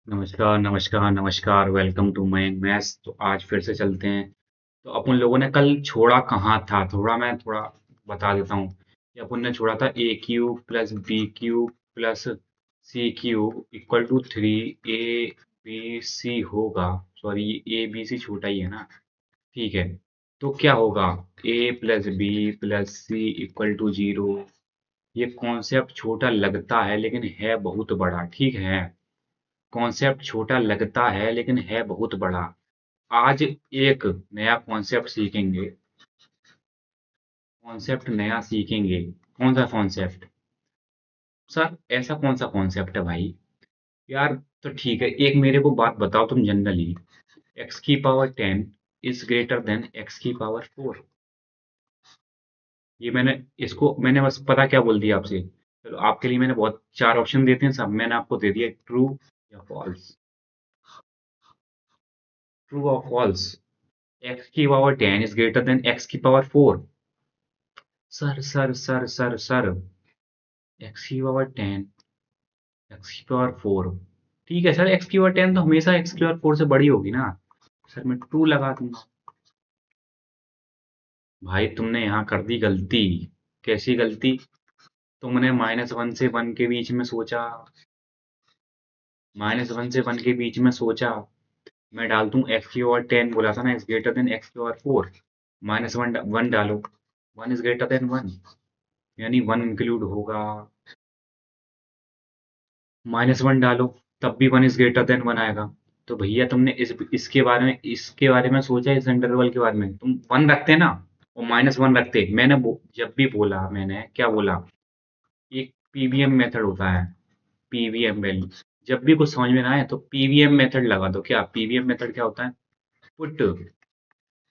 नमस्कार, नमस्कार, नमस्कार। Welcome to my maths. तो आज फिर से चलते हैं। तो अपन लोगों ने कल छोड़ा कहाँ था? मैं थोड़ा बता देता हूँ कि अपन ने छोड़ा था A cube plus B cube plus C cube equal to 3 A B C होगा। सॉरी, ए बी सी छोटा ही है ना। ठीक है। तो क्या होगा? A plus B plus C equal to 0। ये कॉन्सेप्ट छोटा लगता है लेकिन है बहुत बड़ा। ठीक है। कॉन्सेप्ट छोटा लगता है लेकिन है बहुत बड़ा। आज एक नया कॉन्सेप्ट सीखेंगे। कॉन्सेप्ट नया सीखेंगे। कौन सा कॉन्सेप्ट? सर, ऐसा कौन सा कॉन्सेप्ट है भाई? यार, तो ठीक है, एक मेरे को बात बताओ तुम जनरली। एक्स की power 10 is greater than X की पावर 4। ये मैंने बस पता क्या बोल दिया आपसे। चलो, आपके लिए मैंने बहुत चार ऑप्शन देते हैं, सब मैंने आपको दे दिया, ट्रू या फॉल्स। ट्रू और फॉल्स। एक्स की power 10 is greater than X की power 4। Sir sir sir sir sir, X की पावर 10, एक्स की पावर 4। ठीक है सर, एक्स की पावर 10 तो हमेशा एक्स की पावर 4 से बड़ी होगी ना। सर, मैं ट्रू लगा दूंगा। भाई, तुमने यहाँ कर दी गलती। कैसी गलती? तुमने -1 से 1 के बीच में सोचा। -1 से 1 के बीच में सोचा। मैं डाल दूं एक्स की पावर 10, बोला था ना एक्स ग्रेटर देन एक्स की पावर 4। -1 1 डालो। 1 इज ग्रेटर देन 1, यानी 1 इंक्लूड होगा। -1 डालो, तब भी 1 इज ग्रेटर देन 1 आएगा। तो भैया, तुमने इसके बारे में सोचा, इस इंटरवल के बारे में तुम 1 रखते ना और -1 रखते। जब भी बोला, मैंने क्या बोला? एक पीवीएम मेथड होता है। PVM value. जब भी कुछ समझ में ना आए तो पीवीएम मेथड लगा दो। क्या पीवीएम मेथड क्या होता है? Put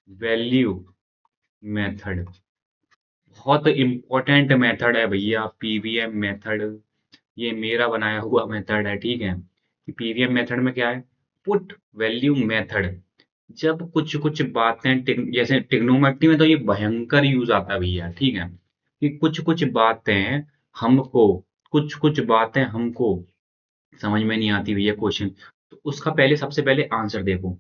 value method. बहुत इंपॉर्टेंट मेथड है भैया, पीवीएम मेथड। ये मेरा बनाया हुआ मेथड है, ठीक है। कि पीवीएम मेथड में क्या है? Put value method. जब कुछ कुछ बातें जैसे ट्रिग्नोमेट्री में तो ये भयंकर यूज आता है भैया, ठीक है। कि हमको कुछ बातें हमको समझ में नहीं आती भैया, क्वेश्चन। तो उसका पहले सबसे पहले आंसर देखो।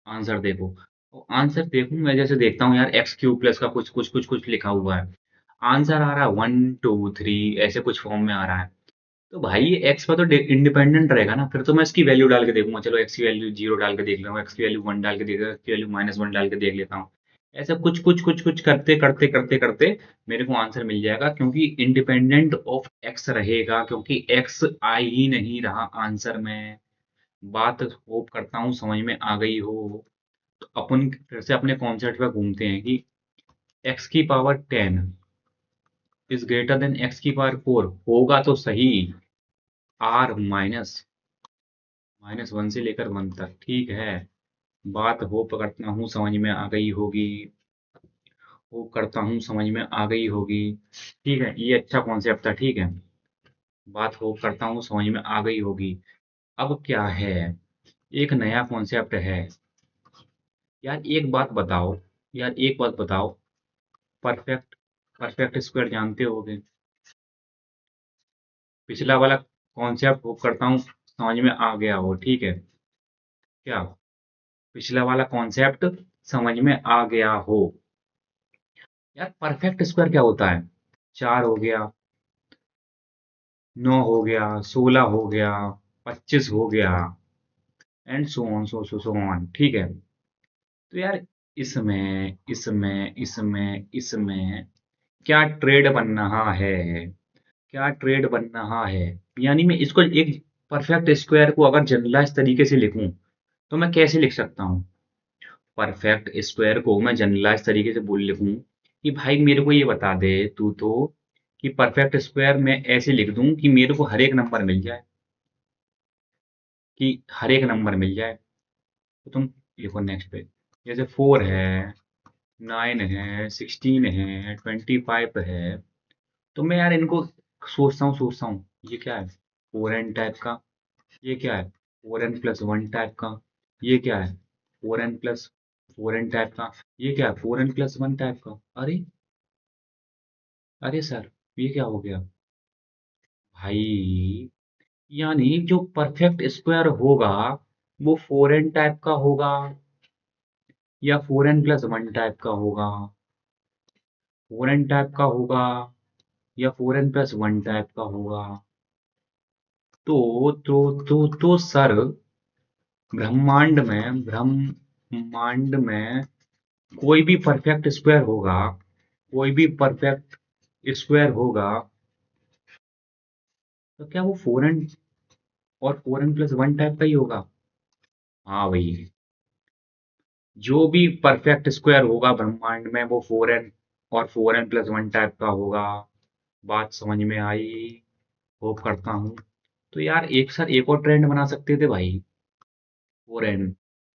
आंसर देखो। और आंसर देखूं, मैं जैसे देखता हूँ यार, एक्स क्यूब प्लस का कुछ कुछ कुछ कुछ लिखा हुआ है। आंसर आ रहा है 1 2 3, ऐसे कुछ फॉर्म में आ रहा है। तो भाई, ये एक्स पर तो इंडिपेंडेंट रहेगा ना, फिर तो मैं इसकी वैल्यू डाल के देखूंगा। चलो, एक्स की वैल्यू 0 डाल के देख लेता हूँ, एक्स की वैल्यू 1 डाल के देख लेता हूँ, एक्स की वैल्यू -1 डाल के देख लेता हूँ। ऐसा कुछ कुछ कुछ कुछ करते करते करते करते मेरे को आंसर मिल जाएगा, क्योंकि इंडिपेंडेंट ऑफ एक्स रहेगा, क्योंकि एक्स आ ही नहीं रहा आंसर में। बात होप करता हूँ समझ में आ गई हो। तो अपन फिर से अपने कॉन्सेप्ट पे घूमते हैं कि एक्स की power 10 is greater than X की पावर 4 होगा तो सही। आर -1 से लेकर 1 तक, ठीक है। बात होप करता हूँ समझ में आ गई होगी। होप करता हूँ समझ में आ गई होगी। ठीक है, ये अच्छा कॉन्सेप्ट था, ठीक है। बात होप करता हूँ समझ में आ गई होगी। अब क्या है? एक नया कॉन्सेप्ट है। यार, एक बात बताओ। यार, एक बात बताओ। परफेक्ट परफेक्ट स्क्वायर जानते होगे। पिछला वाला कॉन्सेप्ट होप करता हूँ समझ में आ गया हो, ठीक है। क्या? पिछला वाला कॉन्सेप्ट समझ में आ गया हो। यार, परफेक्ट स्क्वायर क्या होता है? 4 हो गया, 9 हो गया, 16 हो गया, 25 हो गया, and so on so on, ठीक है। तो यार, इसमें क्या ट्रेड बन रहा है? क्या ट्रेड बन रहा है? यानी मैं इसको एक परफेक्ट स्क्वायर को अगर जनरलाइज तरीके से लिखूं, तो मैं कैसे लिख सकता हूँ? परफेक्ट स्क्वायर को मैं जनरलाइज तरीके से बोल लिखूं कि भाई, मेरे को ये बता दे तू तो, कि परफेक्ट स्क्वायर मैं ऐसे लिख दूं कि मेरे को हर एक नंबर मिल जाए। कि हर एक नंबर मिल जाए। तो तुम लिखो नेक्स्ट पे। जैसे 4 है, 9 है, 16 है, 25 है। तो मैं यार इनको सोचता हूँ, ये क्या है? 4n टाइप का। ये क्या है? 4n+1 टाइप का। ये क्या है? 4n+4n टाइप का। ये क्या है? 4n+1 टाइप का। अरे, अरे सर, ये क्या हो गया? भाई, यानी जो परफेक्ट स्क्वायर होगा वो 4n टाइप का होगा या 4n+1 टाइप का होगा, 4n टाइप का होगा या 4n+1 टाइप का होगा। तो सर, ब्रह्मांड में कोई भी परफेक्ट स्क्वायर होगा, कोई भी परफेक्ट स्क्वायर होगा, तो क्या वो 4n और 4n+1 टाइप का ही होगा? हाँ भाई, जो भी परफेक्ट स्क्वायर होगा ब्रह्मांड में वो 4n और 4n+1 टाइप का होगा। बात समझ में आई? होप करता हूँ। तो यार एक और ट्रेंड बना सकते थे भाई। 4n,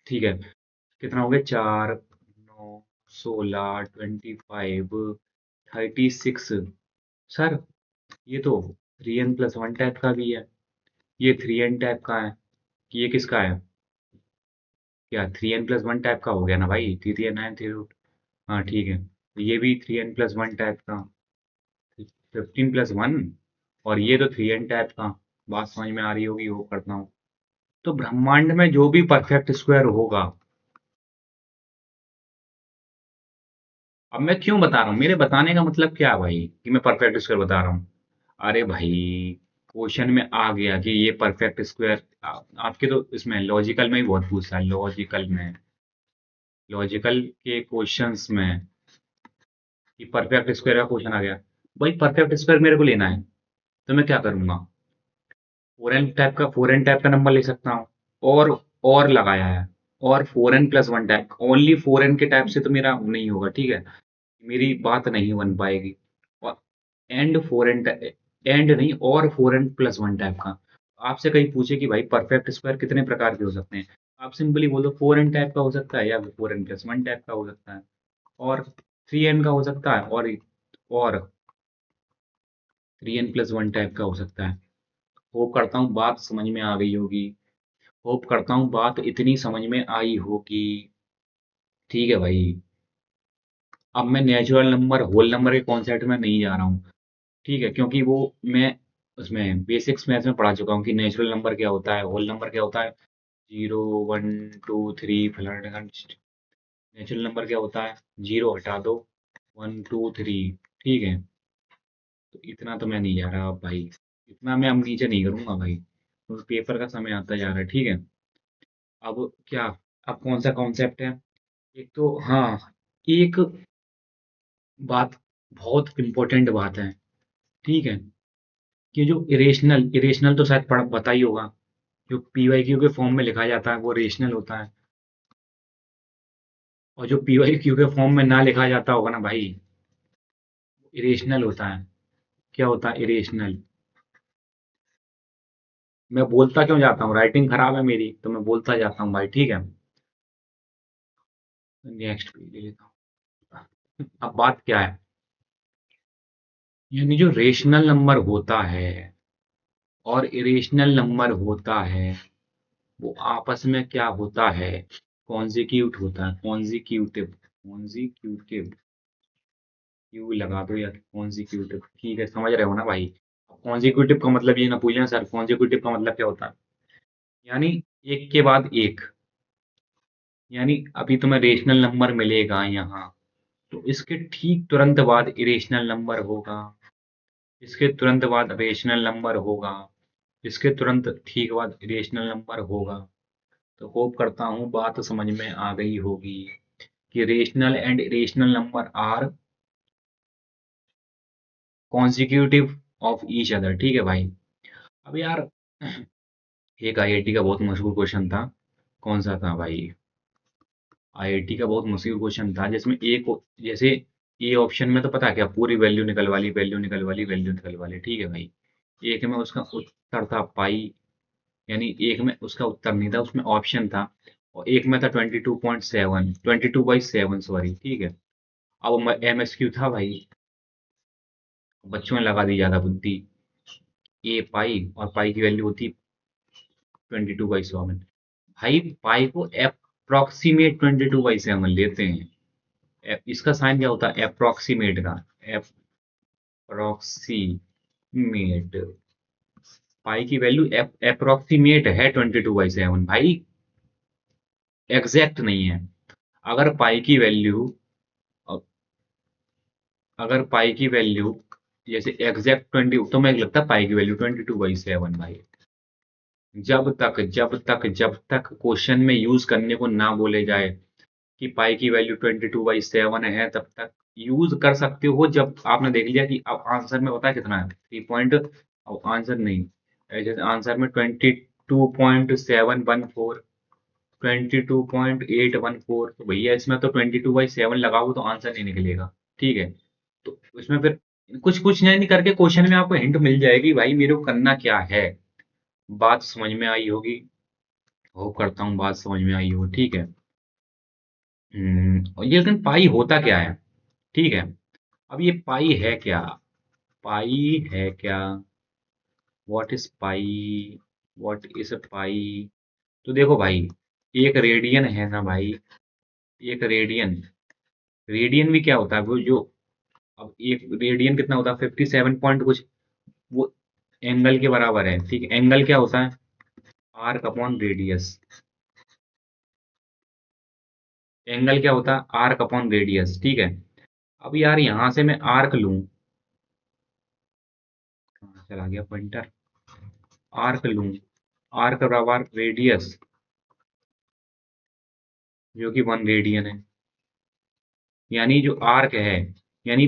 ठीक है, कितना हो गया? 4, 9, 16, 25, 36। सर, ये तो 3n+1 टाइप का भी है, ये 3n टाइप का है, ये किसका है? क्या 3n+1 टाइप का हो गया ना भाई? 3 3 9 3। हाँ ठीक है, तो ये भी 3n+1 टाइप का, 15+1, और ये तो 3n टाइप का। बात समझ में आ रही होगी, वो करता हूँ। तो ब्रह्मांड में जो भी परफेक्ट स्क्वायर होगा, अब मैं क्यों बता रहा हूँ, मेरे बताने का मतलब क्या है भाई कि मैं परफेक्ट स्क्वायर बता रहा हूँ? अरे भाई, क्वेश्चन में आ गया कि ये परफेक्ट स्क्वायर, आपके तो इसमें लॉजिकल में ही बहुत पूछता है, लॉजिकल में, लॉजिकल के क्वेश्चंस में, कि परफेक्ट स्क्वायर का क्वेश्चन आ गया। भाई परफेक्ट स्क्वायर मेरे को लेना है, तो मैं क्या करूंगा? 4n टाइप का नंबर ले सकता हूँ, और लगाया है, और 4n+1 टाइप, ओनली 4n के टाइप से तो मेरा नहीं होगा, ठीक है, मेरी बात नहीं बन पाएगी। और एंड 4n, एंड नहीं, और 4n+1 टाइप का। आपसे कहीं पूछे कि भाई परफेक्ट स्क्वायर कितने प्रकार के हो सकते हैं, आप सिंपली बोलो 4n टाइप का हो सकता है, या 4n+1 टाइप का हो सकता है, और 3n का हो सकता है, और 3n+1 टाइप का हो सकता है। होप करता हूँ बात समझ में आ गई होगी, होप करता हूँ बात इतनी समझ में आई होगी। ठीक है भाई, अब मैं नेचुरल नंबर, होल नंबर के कॉन्सेप्ट में नहीं जा रहा हूँ, ठीक है, क्योंकि वो मैं उसमें बेसिक्स मैथ्स में पढ़ा चुका हूँ कि नेचुरल नंबर क्या होता है, होल नंबर क्या होता है, 0 1 2 3 फलाना। नेचुरल नंबर क्या होता है? 0 हटा दो, 1 2 3, ठीक है। तो इतना तो मैं नहीं जा रहा अब भाई, इतना मैं अब नीचे नहीं करूंगा भाई, तो पेपर का समय आता जा रहा है, ठीक है। अब क्या, अब कौन सा कॉन्सेप्ट है? एक तो हाँ, एक बात, बहुत इम्पोर्टेंट बात है, ठीक है, कि जो इरेशनल, इरेशनल तो शायद पढ़ पता ही होगा, जो पी वाई क्यू के फॉर्म में लिखा जाता है वो रेशनल होता है, और जो पी वाई क्यू के फॉर्म में ना लिखा जाता होगा ना भाई, इरेशनल होता है। क्या होता है? इरेशनल। मैं बोलता क्यों जाता हूँ, राइटिंग खराब है मेरी तो मैं बोलता जाता हूँ भाई, ठीक है। नेक्स्ट ले लेता हूँ। अब बात क्या है, यानी जो रेशनल नंबर होता है और इरेशनल नंबर होता है, वो आपस में क्या होता है? कॉन्जिक्यूट होता है, कॉन्जिक्यूटिव, कॉन्जिक्यूटिव, क्यू लगा दो या कॉन्जिक्यूटिव, ठीक है, समझ रहे हो ना भाई? कॉन्जिक्यूटिव का मतलब ये ना पूछना सर, कॉन्जिक्यूटिव का मतलब क्या होता है? यानी एक के बाद एक, यानी अभी तुम्हें रेशनल नंबर मिलेगा यहाँ, तो इसके ठीक तुरंत बाद इरेशनल नंबर होगा, इसके तुरंत बाद रेशनल नंबर होगा, इसके तुरंत ठीक बाद इरेशनल नंबर होगा। तो होप करता हूँ बात समझ में आ गई होगी कि rational and irrational number are conjugative of each other, ठीक है भाई। अब यार, एक आईआईटी का बहुत मशहूर क्वेश्चन था, कौन सा था भाई? आईआईटी का बहुत मशहूर क्वेश्चन था जिसमें एक, जैसे ए ऑप्शन में तो पता है क्या, पूरी वैल्यू निकलवा ली, वैल्यू निकलवा ली, वैल्यू निकलवा ली, ठीक है भाई। एक में उसका उत्तर था पाई, यानी एक में उसका उत्तर नहीं था, उसमें ऑप्शन था, और एक में था 22.7, 22/7, सॉरी, ठीक है। अब एमएसक्यू था भाई, बच्चों ने लगा दी ज्यादा बुद्धि, ए पाई, और पाई की वैल्यू होती 22/7। भाई पाई को अप्रोक्सीमेट 22/7 लेते हैं, इसका साइन क्या होता है? अप्रोक्सीमेट का, अप्रोक्सीमेट, पाई की वैल्यू अप्रोक्सीमेट है 22/7 भाई, एग्जैक्ट नहीं है। अगर पाई की वैल्यू अगर पाई की वैल्यू जैसे एग्जैक्ट 20, तो मुझे लगता है पाई की वैल्यू 22/7 भाई। जब तक क्वेश्चन में यूज करने को ना बोले जाए कि पाई की वैल्यू 22/7 है, तब तक यूज कर सकते हो। जब आपने देख लिया कि अब आंसर में पता है कितना है, 3 पॉइंट, अब आंसर नहीं, जैसे आंसर में 22.714, 22.814, तो भैया इसमें तो 22/7 लगाओ तो आंसर नहीं निकलेगा। ठीक है, तो इसमें फिर कुछ कुछ नहीं करके क्वेश्चन में आपको हिंट मिल जाएगी भाई मेरे को करना क्या है। बात समझ में आई होगी, होप करता हूँ बात समझ में आई हो। ठीक है। और ये लेकिन पाई होता क्या है? ठीक है, अब ये पाई है क्या? पाई है क्या? What is pi? What is a pi? तो देखो भाई, एक रेडियन है ना भाई, एक रेडियन, रेडियन भी क्या होता है वो जो, अब एक रेडियन कितना होता है, 57 पॉइंट कुछ, वो एंगल के बराबर है। ठीक है, एंगल क्या होता है? Arc upon radius. एंगल क्या होता है? Arc upon radius. ठीक है, अब यार यहां से मैं आर्क लूं, कहाँ चला गया पॉइंटर, आर्क लूं, आर्क बराबर रेडियस जो कि 1 रेडियन है, यानी जो आर्क है, यानी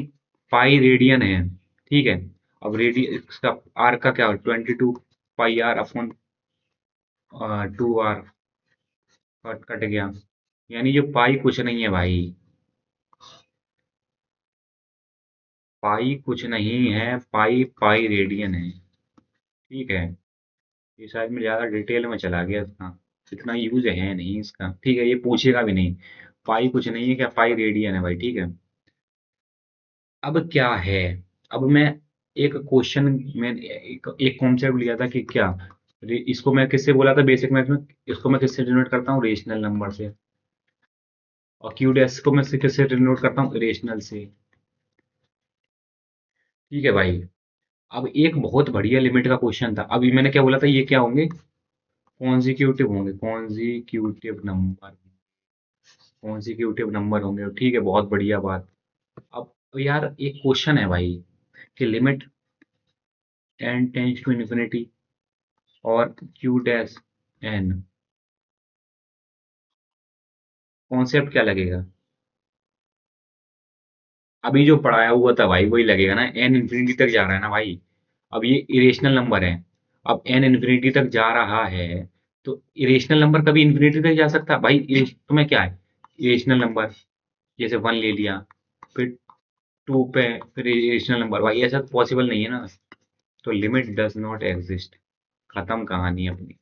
पाई रेडियन है। ठीक है, अब रेडियस का, आर्क का क्या, 22 pi R upon 2 R, cut cut गया, यानी जो पाई कुछ नहीं है भाई, पाई कुछ नहीं है, पाई पाई रेडियन है। ठीक है, ये शायद मैं ज़्यादा डिटेल में चला गया था, इतना यूज है नहीं इसका। ठीक है, ये पूछेगा भी नहीं, पाई कुछ नहीं है क्या, पाई रेडियन है भाई। ठीक है, अब क्या है, अब मैं एक क्वेश्चन में एक कॉन्सेप्ट लिया था कि क्या, इसको मैं किससे बोला था बेसिक मैथ में, इसको मैं किससे डिनोट करता हूँ, रेशनल नंबर से, और क्यू डैश को मैं किससे डिनोट करता हूँ, रेशनल से। ठीक है भाई, अब एक बहुत बढ़िया लिमिट का क्वेश्चन था, अभी मैंने क्या बोला था, ये क्या होंगे, कॉन्जिक्यूटिव होंगे, कॉन्जिक्यूटिव नंबर, कॉन्जिक्यूटिव नंबर होंगे। ठीक है, बहुत बढ़िया बात। अब यार एक क्वेश्चन है भाई कि limit n tends to infinity और क्यू डैश एन, कॉन्सेप्ट क्या लगेगा? अभी जो पढ़ाया हुआ था भाई वही लगेगा ना, एन इन्फिनिटी तक जा रहा है ना भाई, अब ये इरेशनल नंबर है, अब एन इन्फिनिटी तक जा रहा है, तो इरेशनल नंबर कभी इन्फिनिटी तक जा सकता है भाई? तुम्हें क्या है, इरेशनल नंबर, जैसे 1 ले लिया, फिर 2 पे, फिर इरेशनल नंबर, भाई ऐसा तो पॉसिबल नहीं है ना। तो लिमिट डज नॉट एग्जिस्ट, खत्म कहानी अपनी,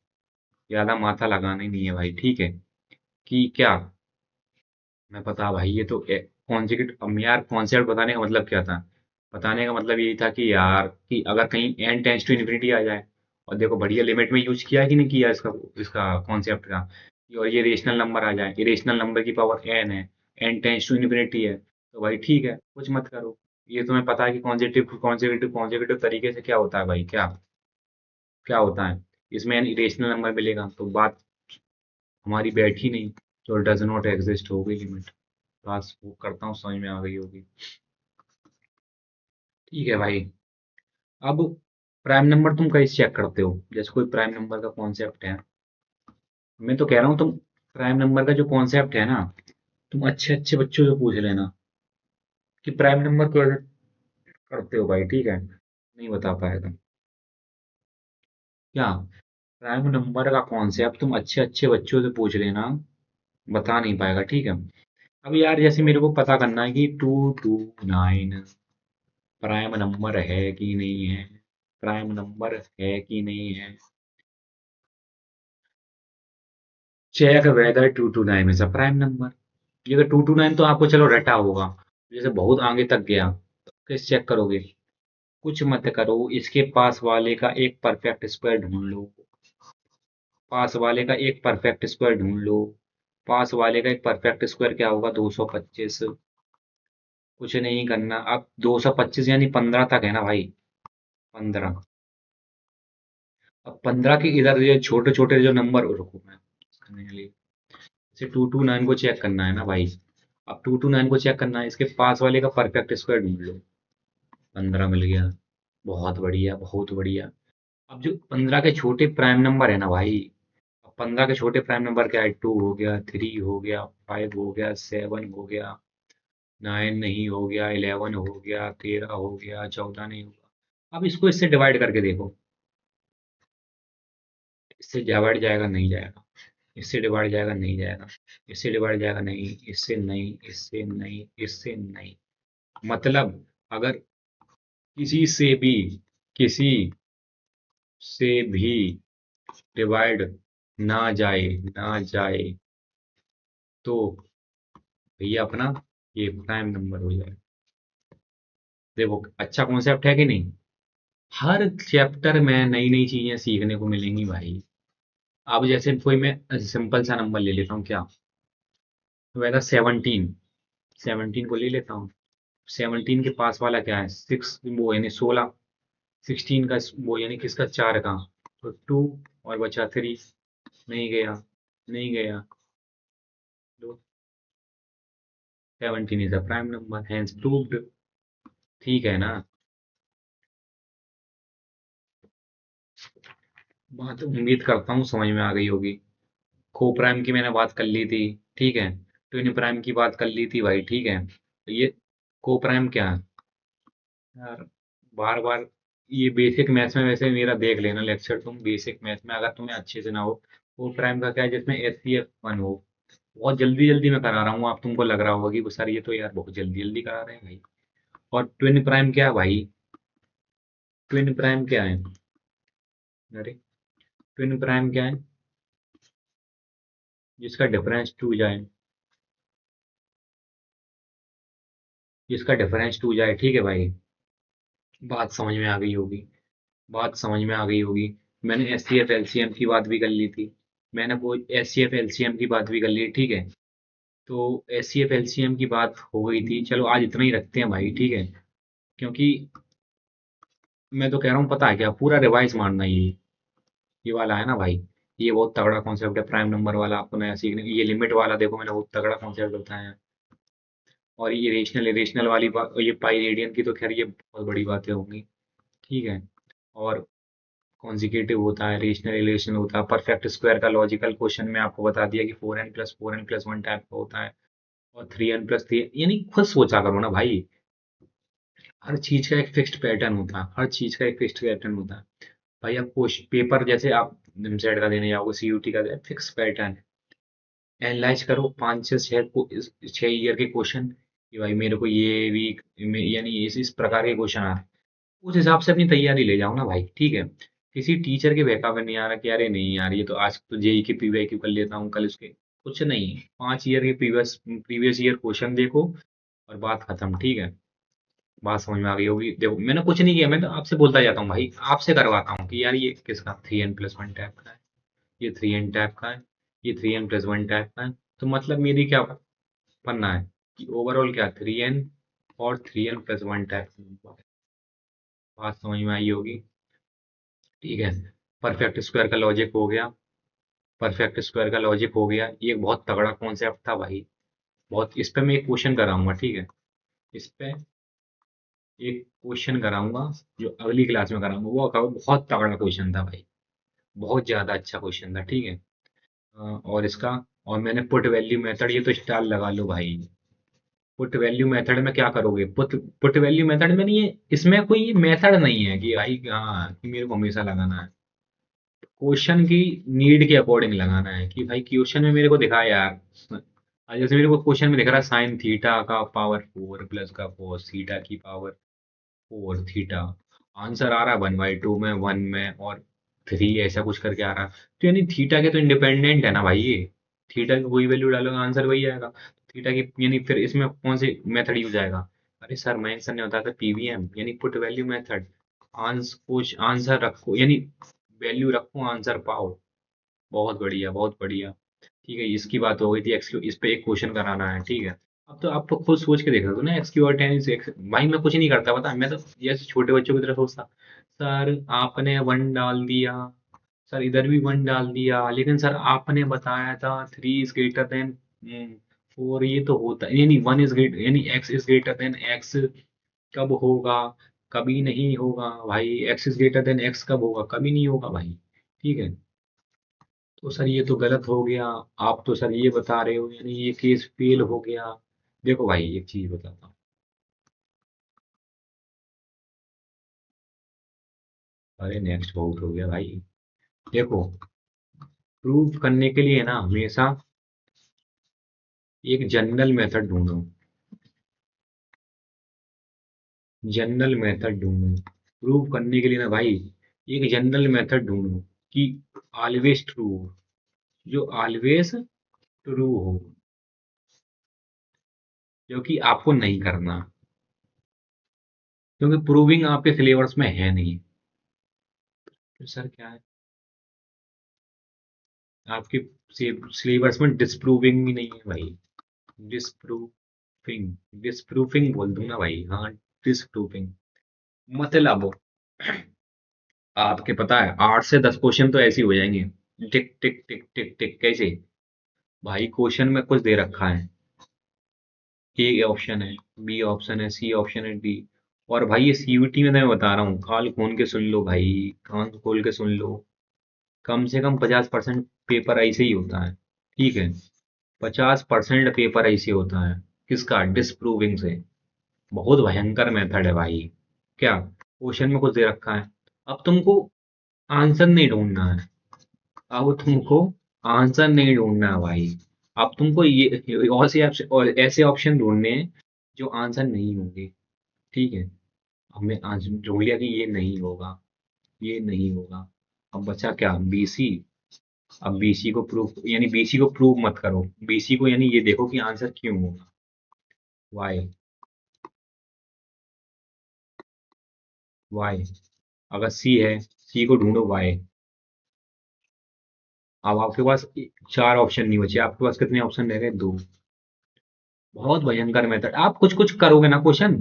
ज्यादा माथा लगाना ही नहीं है भाई। ठीक है, कि क्या, मैं पता भाई, ये तो कॉन्सेप्ट, अब यार कॉन्सेप्ट बताने का मतलब क्या था, बताने का मतलब यही था कि यार कि अगर कहीं एन टेंस टू इन्फिनिटी आ जाए, और देखो बढ़िया लिमिट में यूज किया कि नहीं किया इसका, इसका कॉन्सेप्ट का, और ये रेशनल नंबर आ जाए, ये रेशनल नंबर की पावर एन है, एन टेंस टू इन्फिनिटी है, तो भाई ठीक है, कुछ मत करो। ये तुम्हें पता है कि कॉन्सेप्टिव कॉन्सेक्यूटिव कॉन्सेक्यूटिव तरीके से क्या होता है भाई, क्या क्या होता है, इसमें एन रेशनल नंबर मिलेगा, तो बात हमारी बैठी नहीं, तो डज नॉट एग्जिस्ट हो गई लिमिट। बस वो करता हूँ, समझ में आ गई होगी। ठीक है भाई, अब प्राइम नंबर तुम कैसे चेक करते हो, जैसे कोई प्राइम नंबर का कॉन्सेप्ट है, मैं तो कह रहा हूँ तुम प्राइम नंबर का जो कॉन्सेप्ट है ना, तुम अच्छे अच्छे बच्चों से पूछ लेना कि प्राइम नंबर को करते हो भाई। ठीक है, नहीं बता पाएगा क्या, प्राइम नंबर का कॉन्सेप्ट तुम अच्छे अच्छे बच्चों से पूछ लेना, बता नहीं पाएगा। ठीक है, अब यार जैसे मेरे को पता करना है कि 229 प्राइम नंबर है कि नहीं है, प्राइम नंबर है कि नहीं है, check whether 229 is a prime number. ये अगर 229 तो आपको चलो रटा होगा, जैसे बहुत आगे तक गया तो कैसे चेक करोगे, कुछ मत करो, इसके पास वाले का एक परफेक्ट स्क्वायर ढूंढ लो, पास वाले का एक परफेक्ट स्क्वायर ढूंढ लो, पास वाले का एक परफेक्ट स्क्वायर क्या होगा, 225। कुछ नहीं करना, अब 225 यानी 15 तक है ना भाई, 15, अब 15 के इधर ये छोटे छोटे जो नंबर, रुको मैं करने के लिए, जैसे 229 को चेक करना है ना भाई। अब 229 को चेक करना है, इसके पास वाले का परफेक्ट स्क्वायर ढूंढ लो। 15 मिल गया। बहुत बढ़िया, बहुत बढ़िया। अब जो 15 के छोटे प्राइम नंबर है ना भाई, अब 15 के छोटे प्राइम नंबर क्या है? 2 हो गया, 3 हो गया, 5 हो गया, 7 हो गया, 9 नहीं हो गया, 11 हो गया, 13 हो गया, 14 नहीं होगा। अब इसको इससे डिवाइड करके देखो। इससे डिवाइड जाएगा? नहीं जाएगा। इससे डिवाइड जाएगा? नहीं जाएगा। इससे डिवाइड जाएगा? नहीं। इससे नहीं, इससे नहीं, इससे नहीं। मतलब अगर किसी से भी, किसी से भी डिवाइड ना जाए, ना जाए, तो भैया अपना ये प्राइम नंबर हो जाए। देखो अच्छा कॉन्सेप्ट है कि नहीं? हर चैप्टर में नई नई चीजें सीखने को मिलेंगी भाई। अब जैसे कोई मैं सिंपल सा नंबर ले लेता हूँ, क्या? वैसा 17, 17 को ले लेता हूँ। 17 के पास वाला क्या है? 6, वो यानी 16। 16 का वो यानी किसका? 4 का। तो 2 और बचा 3। नहीं गया, नहीं गया। तो 17 is a prime number, hence proved. ठीक है ना? बात उम्मीद करता हूँ समझ में आ गई होगी। को प्राइम की मैंने बात कर ली थी, ठीक है। ट्विन प्राइम की बात कर ली थी भाई, ठीक है। तो ये को प्राइम क्या है यार? बार बार ये बेसिक मैथ्स में वैसे मेरा देख लेना लेक्चर तुम, बेसिक मैथ्स में अगर तुम्हें अच्छे से ना हो। को प्राइम का क्या है? जिसमें एस सी एफ वन हो। बहुत जल्दी जल्दी मैं करा रहा हूँ, आप तुमको लग रहा होगा कि वो सर ये तो यार बहुत जल्दी जल्दी करा रहे हैं भाई। और ट्विन प्राइम क्या है भाई? ट्विन प्राइम क्या है? अरे, ट्विन प्राइम क्या है? जिसका डिफरेंस टू जाए, जिसका डिफरेंस टू जाए, ठीक है भाई। बात समझ में आ गई होगी। बात समझ में आ गई होगी। मैंने S C F L C M की बात भी कर ली थी। मैंने वो S C F L C M की बात भी कर ली, ठीक है। तो S C F L C M की बात हो गई थी, चलो आज इतना ही रखते हैं भाई, ठीक है। क्योंकि मैं तो कह रहा हूँ, पता है क्या, पूरा रिवाइज मारना ये वाला है ना भाई। ये बहुत तगड़ा कॉन्सेप्ट है, प्राइम नंबर वाला आपको नया सीखने, ये लिमिट वाला देखो मैंने बहुत तगड़ा कॉन्सेप्ट बताया है। और ये इरेशनल इरेशनल वाली बात, ये पाई रेडियन की तो खैर ये बहुत बड़ी बातें होंगी, ठीक है। और कॉन्जिक्यूटिव होता है, रेशनल रिलेशन होता है, परफेक्ट स्क्वायर का लॉजिकल क्वेश्चन में आपको बता दिया कि 4n+4n+1 टाइप का होता है। और 3n+3, यानी खुद सोचा करो ना भाई। हर चीज का एक फिक्स्ड पैटर्न होता है, हर चीज का एक फिक्स्ड पैटर्न होता है। भाई आप क्वेश्चन पेपर जैसे आप एमसेट का देने जाओगे, सीयूटी का, फिक्स पैटर्न है। एनालाइज करो 5 से 6 ईयर के क्वेश्चन, कि भाई मेरे को ये वीक यानी इस प्रकार के क्वेश्चन आ रहे हैं। उस हिसाब से अपनी तैयारी ले जाओ ना भाई, ठीक है। किसी टीचर के बहकावे में नहीं आ रहा कि अरे नहीं यार ये तो आज तो जेई के पीवाईक्यू कर लेता हूँ कल उसके, कुछ नहीं है। 5 ईयर के प्रीवियस प्रीवियस ईयर क्वेश्चन देखो और बात खत्म, ठीक है। बात समझ में आ गई होगी। देखो मैंने कुछ नहीं किया, मैं तो आपसे बोलता जाता हूँ भाई, आपसे करवाता हूँ कि यार ये किसका 3n+1 टाइप का है, ये 3n टाइप का है, ये 3n+1 टाइप का है। तो मतलब मेरी क्या पढ़ना है कि ओवरऑल क्या 3n और 3n+1 टाइप का। बात समझ में आई होगी, ठीक है। परफेक्ट स्क्वायर का लॉजिक हो गया। परफेक्ट स्क्वायर का लॉजिक हो गया, ये एक बहुत तगड़ा कॉन्सेप्ट था भाई। बहुत, इस पे मैं एक क्वेश्चन कराऊंगा, ठीक है। इस पे एक क्वेश्चन कराऊंगा, जो अगली क्लास में कराऊंगा, वो बहुत तगड़ा क्वेश्चन था भाई। बहुत ज्यादा अच्छा क्वेश्चन था, ठीक है। और इसका, और मैंने पुट वैल्यू मेथड, ये तो स्टार लगा लो भाई। पुट वैल्यू मेथड में क्या करोगे? पुट पुट वैल्यू मेथड में नहीं है, इसमें कोई मेथड नहीं है कि भाई हाँ कि मेरे को हमेशा लगाना है। क्वेश्चन की नीड के अकॉर्डिंग लगाना है कि भाई क्वेश्चन में मेरे को दिखा यार, आज जैसे मेरे को क्वेश्चन में दिख रहा है साइन थीटा का पावर 4 प्लस का कोस थीटा की पावर 4 थीटा। आंसर आ रहा है 1/2 में, 1 में और 3 ऐसा कुछ करके आ रहा है। तो यानी थीटा के तो इंडिपेंडेंट है ना भाई ये। थीटा की कोई वैल्यू डालोगे आंसर वही आएगा। थीटा की यानी फिर इसमें कौन से मेथड यूज आएगा? अरे सर मयंक सर ने बताया था पीवीएम, यानी पुट वैल्यू मेथड। कुछ आंसर रखो, यानी वैल्यू रखो आंसर पाओ। बहुत बढ़िया, बहुत बढ़िया। ठीक है, इसकी बात हो गई थी एक्स, इस पे एक क्वेश्चन कराना है, ठीक है। अब तो आप तो खुद सोच के देख रहे हो ना, एक्स क्यू और टेन इज एक्स। भाई मैं कुछ नहीं करता, पता मैं तो जैसे छोटे बच्चों की तरह सोचता। सर आपने 1 डाल दिया, सर इधर भी 1 डाल दिया, लेकिन सर आपने बताया था 3 इज ग्रेटर देन 4, ये तो होता है, यानी 1 इज ग्रेटर, यानी x is greater then x कब होगा? कभी नहीं होगा भाई। x is greater then x कब होगा? कभी नहीं होगा भाई। ठीक है, तो सर ये तो गलत हो गया। आप तो सर ये बता रहे हो, यानी ये केस फेल हो गया। देखो भाई एक चीज बताता हूँ। अरे नेक्स्ट बहुत हो गया भाई। देखो, प्रूव करने के लिए ना हमेशा एक जनरल मेथड ढूंढो। जनरल मेथड ढूंढो प्रूव करने के लिए ना भाई। एक जनरल मेथड ढूंढो कि ऑलवेज ट्रू हो, जो ऑलवेज ट्रू हो, जो कि आपको नहीं करना, क्योंकि प्रूविंग आपके सिलेबस में है नहीं। तो सर क्या है आपके सिलेबस में? डिस्प्रूविंग भी नहीं है भाई। डिस्प्रूविंग, डिस्प्रूविंग बोल दूं ना भाई, हाँ डिस्प्रूविंग। मतलब आपके पता है 8 से 10 क्वेश्चन तो ऐसे ही हो जाएंगे। टिक टिक टिक टिक टिक कैसे? भाई क्वेश्चन में कुछ दे रखा है, ए ऑप्शन है, बी ऑप्शन है, सी ऑप्शन है, डी। और भाई ये सीयूटी में मैं बता रहा हूँ, कान खोल के सुन लो भाई, कान खोल के सुन लो। कम से कम 50% पेपर ऐसे ही होता है। ठीक है, 50% पेपर ऐसे होता है। किसका? डिस्प्रूविंग से। बहुत भयंकर मेथड है भाई। क्या क्वेश्चन में कुछ दे रखा है, अब तुमको आंसर नहीं ढूंढना है। अब तुमको आंसर नहीं ढूंढना है भाई। अब तुमको ये और ऐसे ऑप्शन ढूंढने हैं जो आंसर नहीं होंगे। ठीक है, हमने आज ढूंढ लिया कि ये नहीं होगा, ये नहीं होगा। अब बचा क्या? बीसी। अब बीसी को प्रूफ, यानी बीसी को प्रूव मत करो, बीसी को यानी ये देखो कि आंसर क्यों होगा। Why, why. अगर सी है, सी को ढूंढो वाई। अब आपके पास 4 ऑप्शन नहीं बचे, आपके पास कितने ऑप्शन रह गए? 2। बहुत भयंकर मेथड। आप कुछ कुछ करोगे ना क्वेश्चन,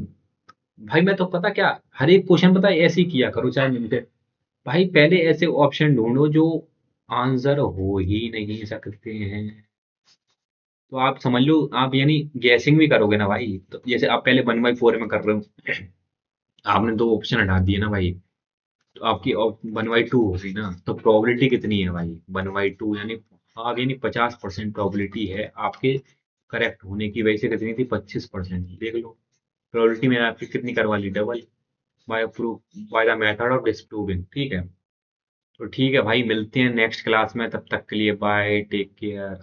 भाई मैं तो पता क्या, हर एक क्वेश्चन पता है ऐसे ही किया करो, चाहे मिनटे। भाई पहले ऐसे ऑप्शन ढूंढो जो आंसर हो ही नहीं सकते हैं। तो आप समझ लो, आप यानी गैसिंग भी करोगे ना भाई, तो जैसे आप पहले 1/4 में कर रहे हो, आपने 2 ऑप्शन हटा दिए ना भाई, तो आपकी 1/2 होगी ना, तो प्रोबेबिलिटी कितनी है भाई? 1/2 यानी आप, यानी 50% प्रोबेबिलिटी है आपके करेक्ट होने की। वैसे कितनी थी? 25%। देख लो, प्रोबेबिलिटी मैंने आपकी कितनी करवा ली? Double. By proof, by the method of disproving. ठीक है, तो ठीक है भाई, मिलते हैं नेक्स्ट क्लास में, तब तक के लिए बाय, टेक केयर।